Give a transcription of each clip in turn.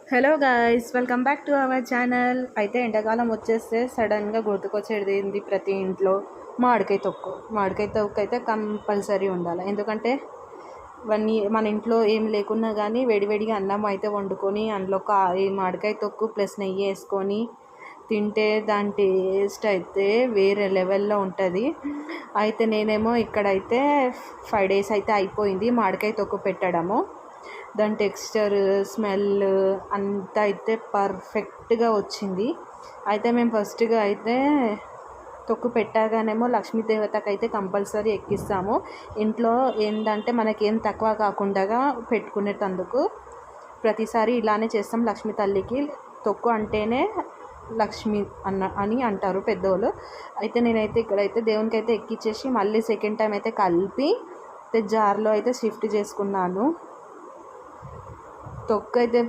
Hello guys, welcome back to our channel. అయితే ఎండాకాలం వచ్చేస్తే సడన్గా గుర్తుకొచ్చేది ఏంది ప్రతి ఇంట్లో మామిడికాయ తొక్కు అయితే కంపల్సరీ ఉండాలి. ఎందుకంటే మన ఇంట్లో ఏం లేకున్నా కానీ వేడివేడిగా అన్నం అయితే వండుకొని అందులో ఈ మామిడికాయ తొక్కు ప్లస్ నెయ్యి వేసుకొని తింటే దాని టేస్ట్ అయితే వేరే లెవెల్లో ఉంటుంది. అయితే నేనేమో ఇక్కడైతే 5 days అయితే అయిపోయింది మామిడికాయ తొక్కు పెట్టడము. దాని టెక్స్చర్, స్మెల్ అంతా అయితే పర్ఫెక్ట్గా వచ్చింది. అయితే మేము ఫస్ట్గా అయితే తొక్కు పెట్టగానేమో లక్ష్మీదేవతకి అయితే కంపల్సరీ ఎక్కిస్తాము. ఇంట్లో ఏంటంటే మనకేం తక్కువ కాకుండా పెట్టుకునేటందుకు ప్రతిసారి ఇలానే చేస్తాం. లక్ష్మీ తల్లికి తొక్కు అంటేనే లక్ష్మి అని అంటారు పెద్దోళ్ళు. అయితే నేనైతే ఇక్కడైతే దేవునికి అయితే ఎక్కించేసి మళ్ళీ సెకండ్ టైం అయితే కలిపి జార్లో అయితే షిఫ్ట్ చేసుకున్నాను. తొక్కు అయితే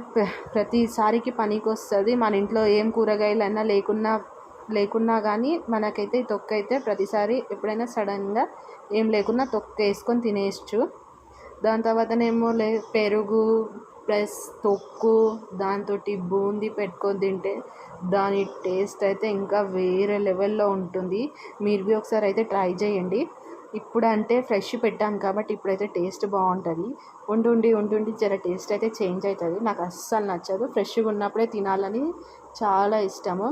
ప్రతిసారికి పనికి వస్తుంది. మన ఇంట్లో ఏం కూరగాయలైనా లేకున్నా కానీ మనకైతే ఈ తొక్కు అయితే ప్రతిసారి ఎప్పుడైనా సడన్గా ఏం లేకున్నా తొక్కు వేసుకొని తినేయచ్చు. దాని తర్వాతనేమో పెరుగు ప్లస్ తొక్కు దాంతో బూందీ పెట్టుకొని తింటే దాని టేస్ట్ అయితే ఇంకా వేరే లెవెల్లో ఉంటుంది. మీరు ఒకసారి అయితే ట్రై చేయండి. ఇప్పుడు అంటే ఫ్రెష్ పెట్టాను కాబట్టి ఇప్పుడైతే టేస్ట్ బాగుంటుంది. ఉండి జర టేస్ట్ అయితే చేంజ్ అవుతుంది. నాకు అస్సలు నచ్చదు. ఫ్రెష్గా ఉన్నప్పుడే తినాలని చాలా ఇష్టము.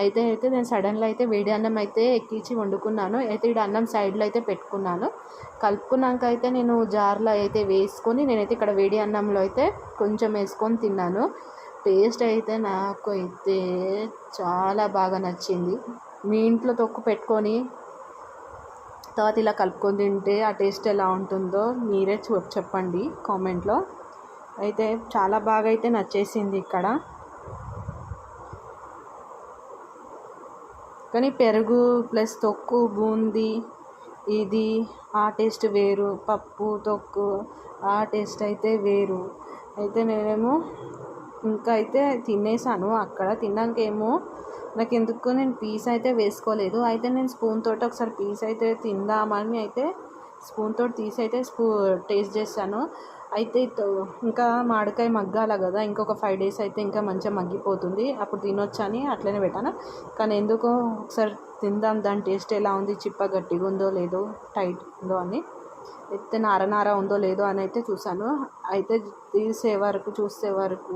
అయితే నేను సడన్గా అయితే వేడి అన్నం అయితే ఎక్కించి వండుకున్నాను. అయితే ఇక్కడ అన్నం సైడ్లో అయితే పెట్టుకున్నాను. కలుపుకున్నాక అయితే నేను జార్లో అయితే వేసుకొని నేనైతే ఇక్కడ వేడి అన్నంలో అయితే కొంచెం వేసుకొని తిన్నాను. టేస్ట్ అయితే నాకు అయితే చాలా బాగా నచ్చింది. మీ ఇంట్లో తొక్కు పెట్టుకొని తర్వాత ఇలా కలుపుకొని తింటే ఆ టేస్ట్ ఎలా ఉంటుందో మీరే చెప్పండి కామెంట్లో. అయితే చాలా బాగా అయితే నచ్చేసింది ఇక్కడ. కానీ పెరుగు ప్లస్ తొక్కు బూందీ ఇది ఆ టేస్ట్ వేరు, పప్పు తొక్కు ఆ టేస్ట్ అయితే వేరు. అయితే నేనేమో ఇంకా అయితే తినేసాను. అక్కడ తిన్నాకేమో నాకు ఎందుకు నేను పీస్ అయితే వేసుకోలేదు. అయితే నేను స్పూన్ తోటి ఒకసారి పీస్ అయితే తిందామని అయితే స్పూన్ తోటి తీసి అయితే టేస్ట్ చేశాను. అయితే ఇంకా మామిడికాయ మగ్గాల కదా, ఇంకొక 5 days అయితే ఇంకా మంచిగా మగ్గిపోతుంది. అప్పుడు తినొచ్చు అని అట్లనే పెట్టాను. కానీ ఎందుకో ఒకసారి తిందాం దాని టేస్ట్ ఎలా ఉంది, చిప్ప గట్టిగా ఉందో లేదో టైట్ ఉందో అని అయితే నార ఉందో లేదో అని అయితే చూసాను. అయితే చూసే వరకు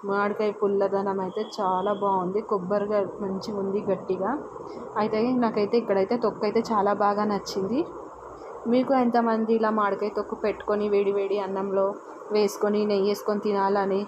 మామిడికాయ పుల్లదనం అయితే చాలా బాగుంది. కొబ్బరిగా మంచిగా ఉంది గట్టిగా. అయితే నాకైతే ఇక్కడైతే తొక్కు అయితే చాలా బాగా నచ్చింది. మీకు ఎంతమంది ఇలా మామిడికాయ తొక్కు పెట్టుకొని వేడి వేడి అన్నంలో వేసుకొని నెయ్యి వేసుకొని తినాలని